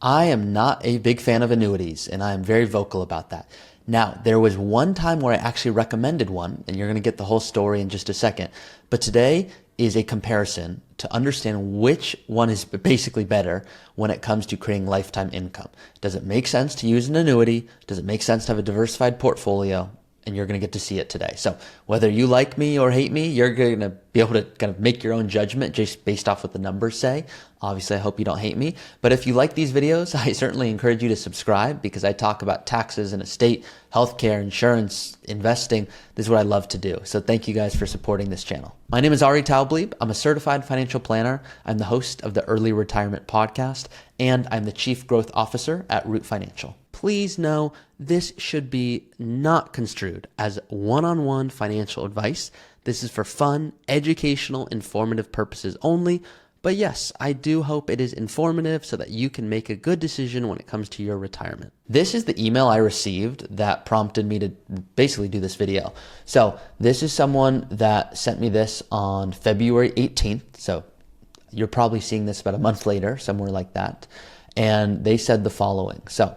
I am not a big fan of annuities, and I am very vocal about that. Now, there was one time where I actually recommended one, and you're going to get the whole story in just a second. But today is a comparison to understand which one is basically better when it comes to creating lifetime income. Does it make sense to use an annuity? Does it make sense to have a diversified portfolio? And you're going to get to see it today. So whether you like me or hate me, you're going to be able to kind of make your own judgment just based off what the numbers say. Obviously, I hope you don't hate me. But if you like these videos, I certainly encourage you to subscribe because I talk about taxes and estate, healthcare, insurance, investing. This is what I love to do. So thank you guys for supporting this channel. My name is Ari Taubleib. I'm a certified financial planner. I'm the host of the Early Retirement Podcast, and I'm the Chief Growth Officer at Root Financial. Please know this should be not construed as one-on-one financial advice. This is for fun, educational, informative purposes only. But yes, I do hope it is informative so that you can make a good decision when it comes to your retirement. This is the email I received that prompted me to basically do this video. So this is someone that sent me this on February 18th. So you're probably seeing this about a month later, somewhere like that. And they said the following. So,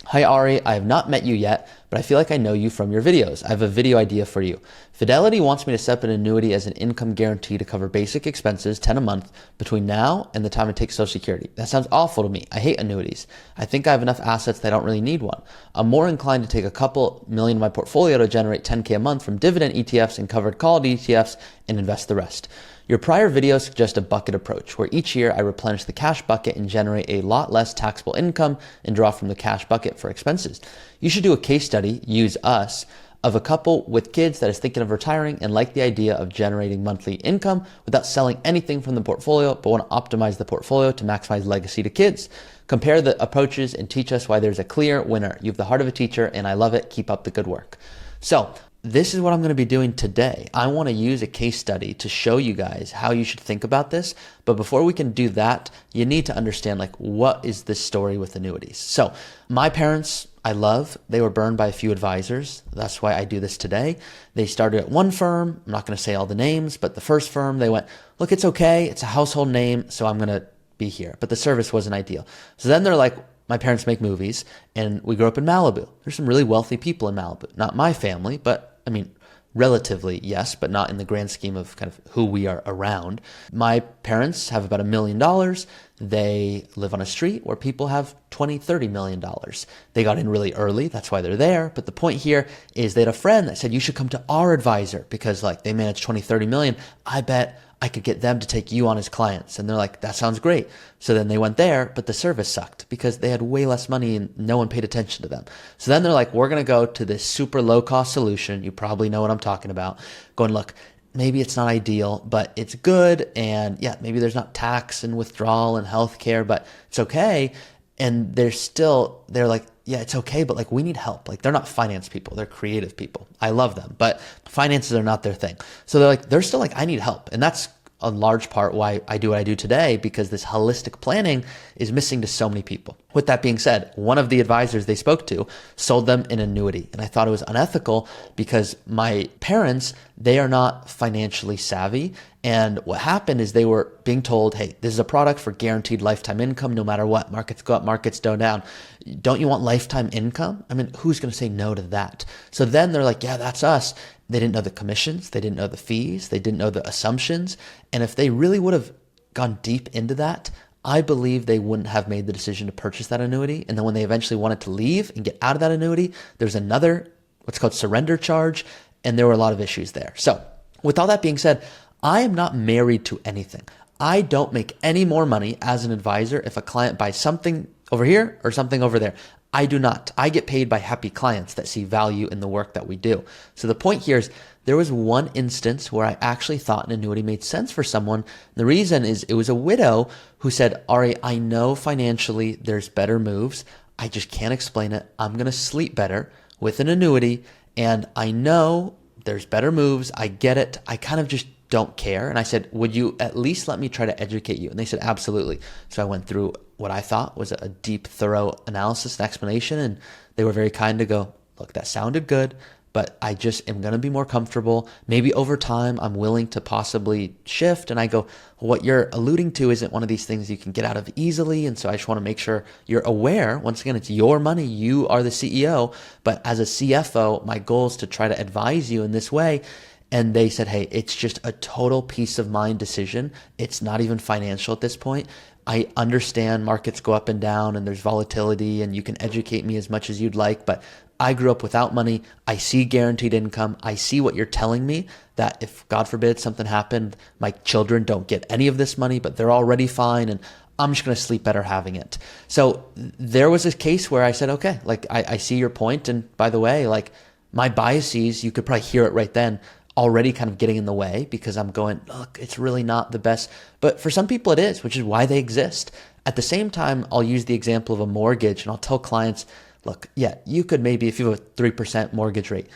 hi Ari, I have not met you yet, but I feel like I know you from your videos. I have a video idea for you. Fidelity wants me to set up an annuity as an income guarantee to cover basic expenses, 10 a month, between now and the time I take Social Security. That sounds awful to me. I hate annuities. I think I have enough assets that I don't really need one. I'm more inclined to take a couple million in my portfolio to generate 10K a month from dividend ETFs and covered call ETFs and invest the rest. Your prior videos suggest a bucket approach, where each year I replenish the cash bucket and generate a lot less taxable income and draw from the cash bucket for expenses. You should do a case study, use us, of a couple with kids that is thinking of retiring and like the idea of generating monthly income without selling anything from the portfolio, but want to optimize the portfolio to maximize legacy to kids. Compare the approaches and teach us why there's a clear winner. You have the heart of a teacher, and I love it. Keep up the good work. So, this is what I'm going to be doing today. I want to use a case study to show you guys how you should think about this. But before we can do that, you need to understand, like, what is this story with annuities? So my parents, I love, they were burned by a few advisors. That's why I do this today. They started at one firm. I'm not going to say all the names, but the first firm, they went, look, it's okay. It's a household name, so I'm going to be here. But the service wasn't ideal. So then they're like, my parents make movies, and we grew up in Malibu. There's some really wealthy people in Malibu. Not my family, but I mean, relatively, yes, but not in the grand scheme of kind of who we are around. My parents have about $1 million. They live on a street where people have $20, $30 million. They got in really early. That's why they're there. But the point here is they had a friend that said, you should come to our advisor because like they manage 20, 30 million. I bet I could get them to take you on as clients. And they're like, that sounds great. So then they went there, but the service sucked because they had way less money and no one paid attention to them. So then they're like, we're going to go to this super low cost solution. You probably know what I'm talking about. Going, look, maybe it's not ideal, but it's good. And yeah, maybe there's not tax and withdrawal and healthcare, but it's okay. And they're like, yeah, it's okay, but like we need help. Like they're not finance people, they're creative people. I love them, but finances are not their thing. So they're still like, I need help. And that's a large part why I do what I do today, because this holistic planning is missing to so many people. With that being said, one of the advisors they spoke to sold them an annuity. And I thought it was unethical because my parents, they are not financially savvy. And what happened is they were being told, hey, this is a product for guaranteed lifetime income no matter what. Markets go up, markets go down. Don't you want lifetime income? I mean, who's going to say no to that? So then they're like, yeah, that's us. They didn't know the commissions. They didn't know the fees. They didn't know the assumptions. And if they really would have gone deep into that, I believe they wouldn't have made the decision to purchase that annuity. And then when they eventually wanted to leave and get out of that annuity, there's another, what's called surrender charge. And there were a lot of issues there. So with all that being said, I am not married to anything. I don't make any more money as an advisor if a client buys something over here or something over there. I do not. I get paid by happy clients that see value in the work that we do. So the point here is there was one instance where I actually thought an annuity made sense for someone. The reason is it was a widow who said, Ari, I know financially there's better moves. I just can't explain it. I'm going to sleep better with an annuity. And I know there's better moves. I get it. I kind of just don't care. And I said, would you at least let me try to educate you? And they said, absolutely. So I went through what I thought was a deep, thorough analysis and explanation. And they were very kind to go, look, that sounded good, but I just am going to be more comfortable. Maybe over time, I'm willing to possibly shift. And I go, what you're alluding to isn't one of these things you can get out of easily. And so I just want to make sure you're aware. Once again, it's your money. You are the CEO. But as a CFO, my goal is to try to advise you in this way. And they said, hey, it's just a total peace of mind decision. It's not even financial at this point. I understand markets go up and down and there's volatility and you can educate me as much as you'd like, but I grew up without money. I see guaranteed income. I see what you're telling me, that if God forbid something happened, my children don't get any of this money, but they're already fine. And I'm just going to sleep better having it. So there was a case where I said, okay, like I see your point. And by the way, like my biases, you could probably hear it right then, already kind of getting in the way because I'm going, look, it's really not the best. But for some people it is, which is why they exist. At the same time, I'll use the example of a mortgage and I'll tell clients, look, yeah, you could maybe, if you have a 3% mortgage rate,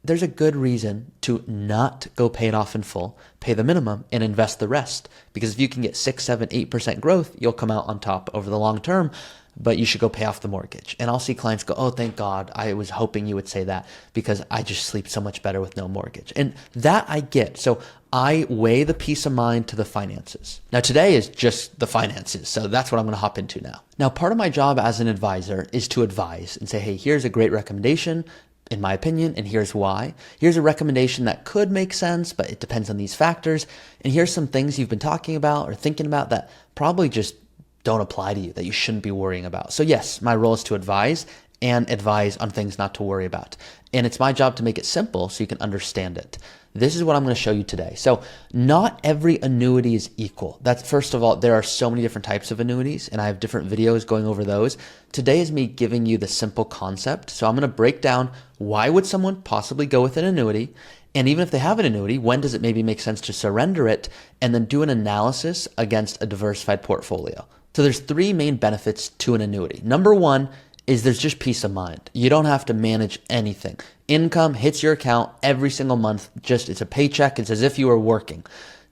there's a good reason to not go pay it off in full, pay the minimum and invest the rest. Because if you can get 6, 7, 8% growth, you'll come out on top over the long term, but you should go pay off the mortgage. And I'll see clients go, oh, thank God. I was hoping you would say that because I just sleep so much better with no mortgage. And that I get. So I weigh the peace of mind to the finances. Now today is just the finances. So that's what I'm going to hop into now. Now, part of my job as an advisor is to advise and say, hey, here's a great recommendation in my opinion, and here's why. Here's a recommendation that could make sense, but it depends on these factors. And here's some things you've been talking about or thinking about that probably just don't apply to you, that you shouldn't be worrying about. So yes, my role is to advise and advise on things not to worry about. And it's my job to make it simple so you can understand it. This is what I'm going to show you today. So not every annuity is equal. That's first of all, there are so many different types of annuities and I have different videos going over those. Today is me giving you the simple concept. So I'm going to break down why would someone possibly go with an annuity? And even if they have an annuity, when does it maybe make sense to surrender it? And then do an analysis against a diversified portfolio. So there's three main benefits to an annuity. Number one is there's just peace of mind. You don't have to manage anything. Income hits your account every single month. Just it's a paycheck. It's as if you were working.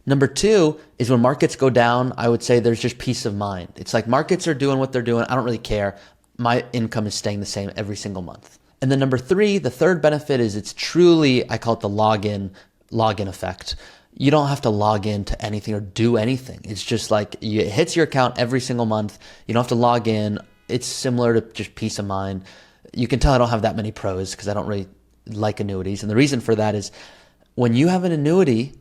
Number two is when markets go down, I would say there's just peace of mind. It's like markets are doing what they're doing. I don't really care. My income is staying the same every single month. And then number three, the third benefit is it's truly, I call it the login effect. You don't have to log in to anything or do anything. It's just like it hits your account every single month. You don't have to log in. It's similar to just peace of mind. You can tell I don't have that many pros because I don't really like annuities. And the reason for that is when you have an annuity,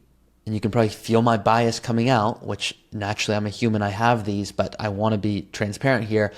and you can probably feel my bias coming out, which naturally I'm a human, I have these, but I want to be transparent here.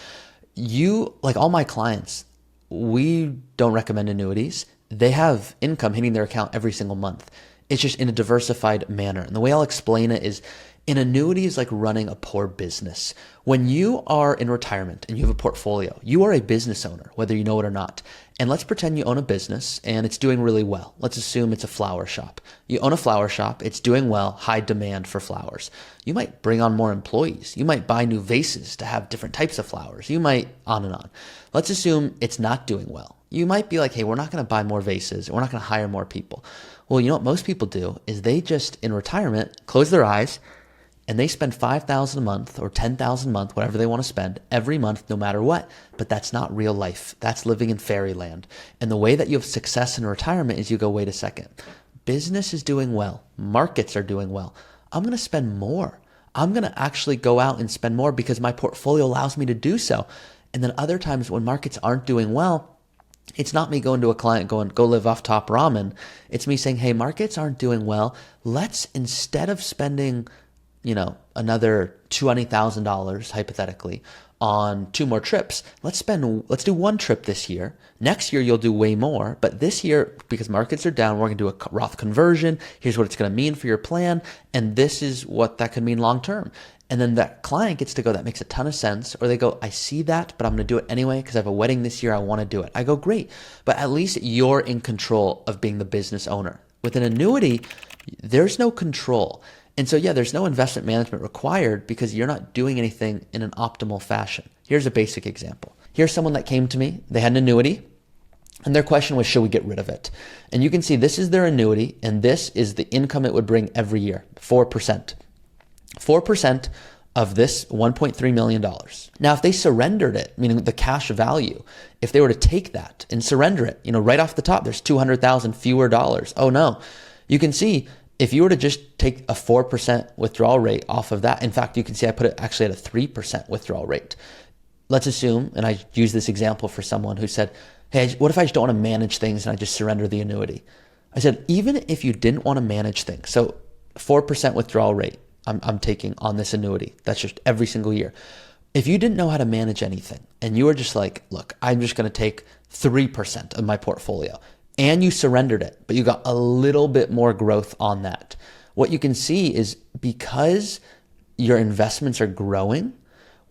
You, like all my clients, we don't recommend annuities. They have income hitting their account every single month. It's just in a diversified manner. And the way I'll explain it is an annuity is like running a poor business. When you are in retirement and you have a portfolio, you are a business owner, whether you know it or not. And let's pretend you own a business and it's doing really well. Let's assume it's a flower shop. You own a flower shop, it's doing well, high demand for flowers. You might bring on more employees. You might buy new vases to have different types of flowers. You might on and on. Let's assume it's not doing well. You might be like, hey, we're not going to buy more vases. We're not going to hire more people. Well, you know what most people do is they just in retirement close their eyes and they spend $5,000 a month or $10,000 a month, whatever they want to spend every month, no matter what. But that's not real life. That's living in fairyland. And the way that you have success in retirement is you go, wait a second. Business is doing well. Markets are doing well. I'm going to spend more. I'm going to actually go out and spend more because my portfolio allows me to do so. And then other times when markets aren't doing well, it's not me going to a client going, go live off top ramen. It's me saying, hey, markets aren't doing well. Let's, instead of spending another $20,000 hypothetically on 2 more trips, let's do 1 trip this year. Next year, you'll do way more. But this year, because markets are down, we're going to do a Roth conversion. Here's what it's going to mean for your plan. And this is what that could mean long term. And then that client gets to go, that makes a ton of sense. Or they go, I see that, but I'm going to do it anyway because I have a wedding this year. I want to do it. I go, great. But at least you're in control of being the business owner. With an annuity, there's no control. And so, yeah, there's no investment management required because you're not doing anything in an optimal fashion. Here's a basic example. Here's someone that came to me. They had an annuity, and their question was, should we get rid of it? And you can see this is their annuity, and this is the income it would bring every year, 4%. 4% of this $1.3 million. Now, if they surrendered it, meaning the cash value, if they were to take that and surrender it, right off the top, there's 200,000 fewer dollars. Oh no. You can see if you were to just take a 4% withdrawal rate off of that, in fact, you can see I put it actually at a 3% withdrawal rate. Let's assume, and I use this example for someone who said, hey, what if I just don't want to manage things and I just surrender the annuity? I said, even if you didn't want to manage things, so 4% withdrawal rate, I'm taking on this annuity. That's just every single year. If you didn't know how to manage anything and you were just like, look, I'm just going to take 3% of my portfolio, and you surrendered it, but you got a little bit more growth on that. What you can see is because your investments are growing,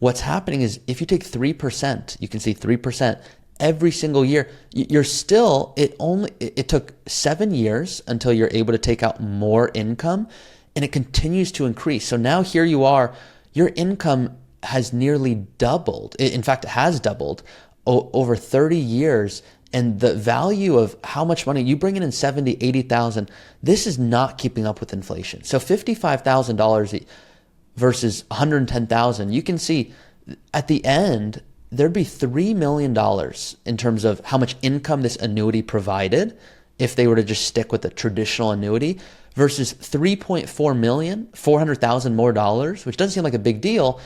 what's happening is if you take 3%, you can see 3% every single year, you're still, it took 7 years until you're able to take out more income, and it continues to increase. So now here you are, your income has nearly doubled. In fact, it has doubled over 30 years. And the value of how much money you bring in 70, 80,000, this is not keeping up with inflation. So $55,000 versus 110,000, you can see at the end, there'd be $3 million in terms of how much income this annuity provided if they were to just stick with a traditional annuity versus 3.4 million, 400,000 more dollars, which doesn't seem like a big deal.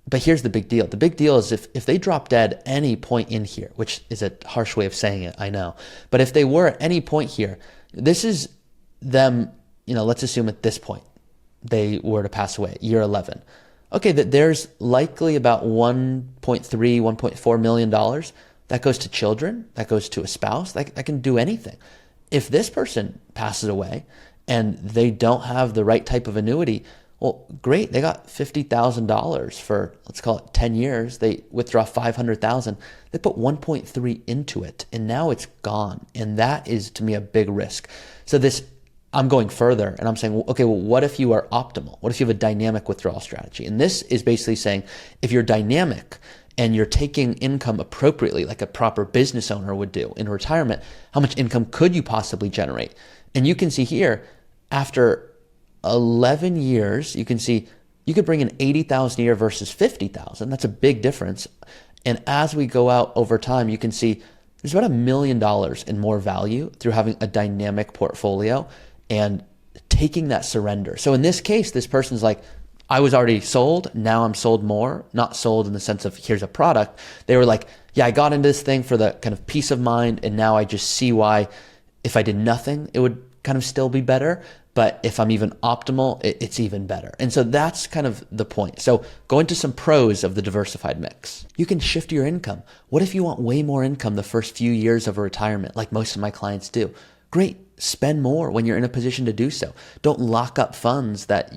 But here's the big deal. The big deal is if they drop dead any point in here, which is a harsh way of saying it, I know. But if they were at any point here, this is them, let's assume at this point, they were to pass away, year 11. Okay, that there's likely about $1.4 million that goes to children, that goes to a spouse, that can do anything. If this person passes away and they don't have the right type of annuity, well, great. They got $50,000 for, let's call it 10 years. They withdraw 500,000. They put 1.3 into it, and now it's gone. And that is, to me, a big risk. So I'm going further, and I'm saying, okay, well, what if you are optimal? What if you have a dynamic withdrawal strategy? And this is basically saying, if you're dynamic and you're taking income appropriately, like a proper business owner would do in retirement, how much income could you possibly generate? And you can see here, after 11 years, you can see you could bring in 80,000 a year versus 50,000. That's a big difference. And as we go out over time, you can see there's about $1 million in more value through having a dynamic portfolio and taking that surrender. So in this case, this person's like, I was already sold. Now I'm sold more, not sold in the sense of here's a product. They were like, yeah, I got into this thing for the kind of peace of mind. And now I just see why if I did nothing, it would kind of still be better. But if I'm even optimal, it's even better. And so that's kind of the point. So going to some pros of the diversified mix. You can shift your income. What if you want way more income the first few years of a retirement, like most of my clients do? Great. Spend more when you're in a position to do so. Don't lock up funds that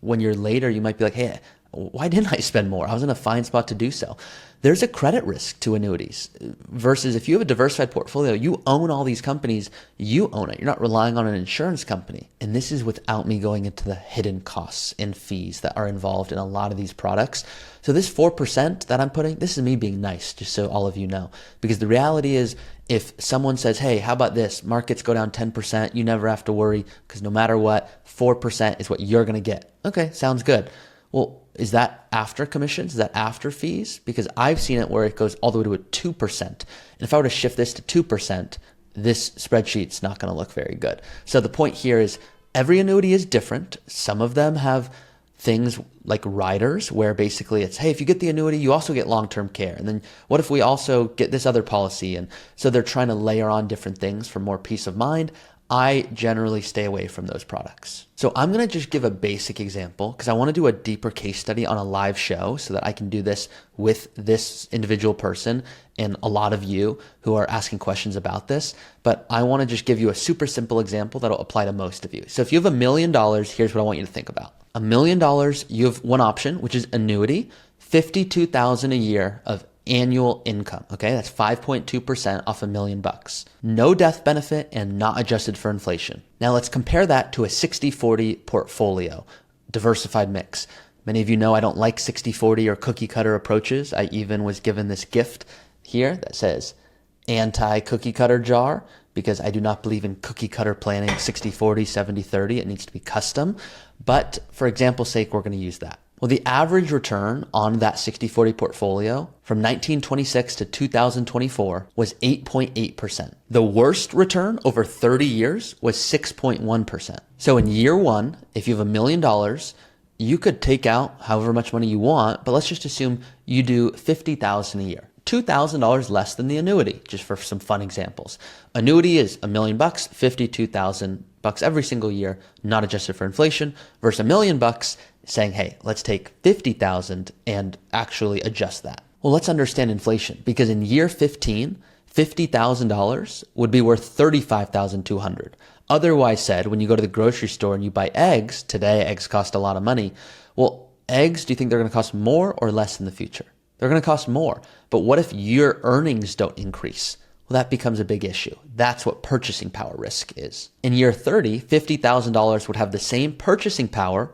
when you're later, you might be like, hey, why didn't I spend more? I was in a fine spot to do so. There's a credit risk to annuities versus if you have a diversified portfolio, you own all these companies, you own it. You're not relying on an insurance company. And this is without me going into the hidden costs and fees that are involved in a lot of these products. So this 4% that I'm putting, this is me being nice, just so all of you know. Because the reality is if someone says, hey, how about this? Markets go down 10%, you never have to worry because no matter what, 4% is what you're going to get. Okay, sounds good. Well, is that after commissions? Is that after fees? Because I've seen it where it goes all the way to a 2%. And if I were to shift this to 2%, this spreadsheet's not going to look very good. So the point here is every annuity is different. Some of them have things like riders where basically it's, hey, if you get the annuity, you also get long-term care. And then what if we also get this other policy? And so they're trying to layer on different things for more peace of mind. I generally stay away from those products. So I'm going to just give a basic example because I want to do a deeper case study on a live show so that I can do this with this individual person and a lot of you who are asking questions about this. But I want to just give you a super simple example that'll apply to most of you. So if you have $1 million, here's what I want you to think about. $1 million, you have one option, which is annuity, $52,000 a year of annual income. Okay, that's 5.2% off $1 million. No death benefit and not adjusted for inflation. Now let's compare that to a 60-40 portfolio, diversified mix. Many of you know I don't like 60-40 or cookie cutter approaches. I even was given this gift here that says anti-cookie cutter jar because I do not believe in cookie cutter planning 60-40, 70-30. It needs to be custom. But for example's sake, we're going to use that. Well, the average return on that 60/40 portfolio from 1926 to 2024 was 8.8%. The worst return over 30 years was 6.1%. So in year one, if you have $1 million, you could take out however much money you want, but let's just assume you do $50,000 a year. $2,000 less than the annuity, just for some fun examples. Annuity is $1 million, $52,000 every single year, not adjusted for inflation, versus $1 million saying, hey, let's take 50,000 and actually adjust that. Well, let's understand inflation, because in year 15, $50,000 would be worth 35,200. Otherwise said, when you go to the grocery store and you buy eggs, today eggs cost a lot of money. Well, eggs, do you think they're going to cost more or less in the future? They're going to cost more. But what if your earnings don't increase? Well, that becomes a big issue. That's what purchasing power risk is. In year 30, $50,000 would have the same purchasing power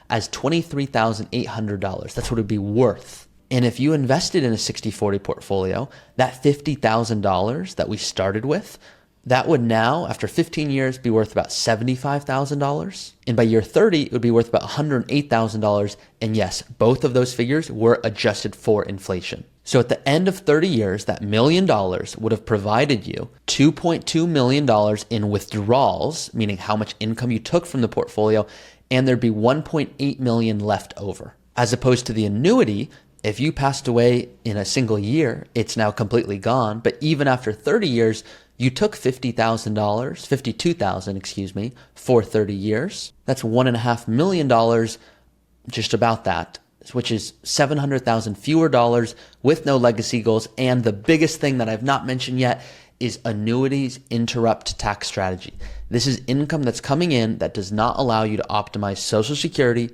as $23,800. That's what it'd be worth. And if you invested in a 60/40 portfolio, that $50,000 that we started with, that would now, after 15 years, be worth about $75,000. And by year 30, it would be worth about $108,000. And yes, both of those figures were adjusted for inflation. So at the end of 30 years, that $1 million would have provided you $2.2 million in withdrawals, meaning how much income you took from the portfolio, and there'd be $1.8 million left over. As opposed to the annuity, if you passed away in a single year, it's now completely gone. But even after 30 years, you took $52,000, for 30 years. That's $1.5 million, just about that, which is $700,000 fewer dollars with no legacy goals. And the biggest thing that I've not mentioned yet is annuities interrupt tax strategy. This is income that's coming in that does not allow you to optimize Social Security,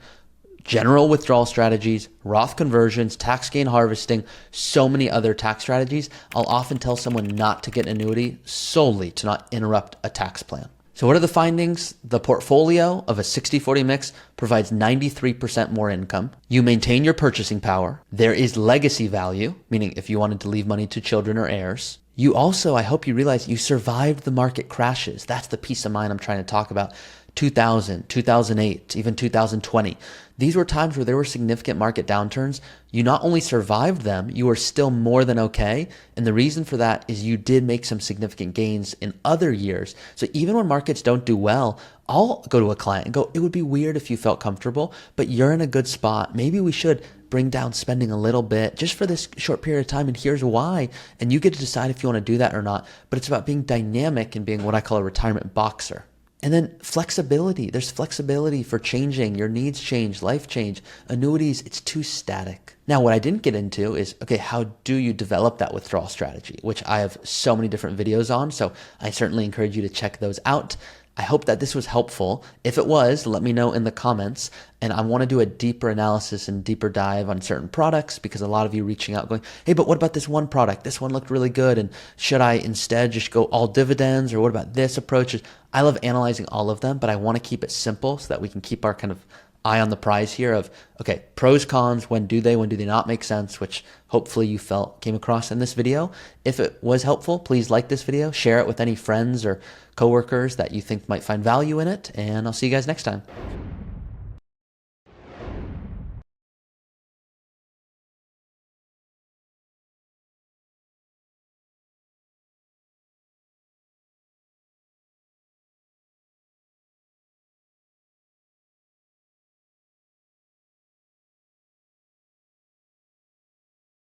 general withdrawal strategies, Roth conversions, tax gain harvesting, so many other tax strategies. I'll often tell someone not to get an annuity solely to not interrupt a tax plan. So what are the findings? The portfolio of a 60/40 mix provides 93% more income. You maintain your purchasing power. There is legacy value, meaning if you wanted to leave money to children or heirs. You also, I hope you realize, you survived the market crashes. That's the peace of mind I'm trying to talk about. 2000, 2008, even 2020. These were times where there were significant market downturns. You not only survived them, you were still more than okay. And the reason for that is you did make some significant gains in other years. So even when markets don't do well, I'll go to a client and go, it would be weird if you felt comfortable, but you're in a good spot. Maybe we should bring down spending a little bit just for this short period of time. And here's why. And you get to decide if you want to do that or not. But it's about being dynamic and being what I call a retirement boxer. And then flexibility. There's flexibility for changing. Your needs change, life change. Annuities, it's too static. Now, what I didn't get into is, okay, how do you develop that withdrawal strategy, which I have so many different videos on. So I certainly encourage you to check those out. I hope that this was helpful. If it was, let me know in the comments. And I want to do a deeper analysis and deeper dive on certain products, because a lot of you reaching out going, hey, but what about this one product? This one looked really good. And should I instead just go all dividends? Or what about this approach? I love analyzing all of them, but I want to keep it simple so that we can keep our kind of eye on the prize here of, okay, pros, cons, when do they not make sense, which hopefully you came across in this video. If it was helpful, please like this video, share it with any friends or coworkers that you think might find value in it, and I'll see you guys next time.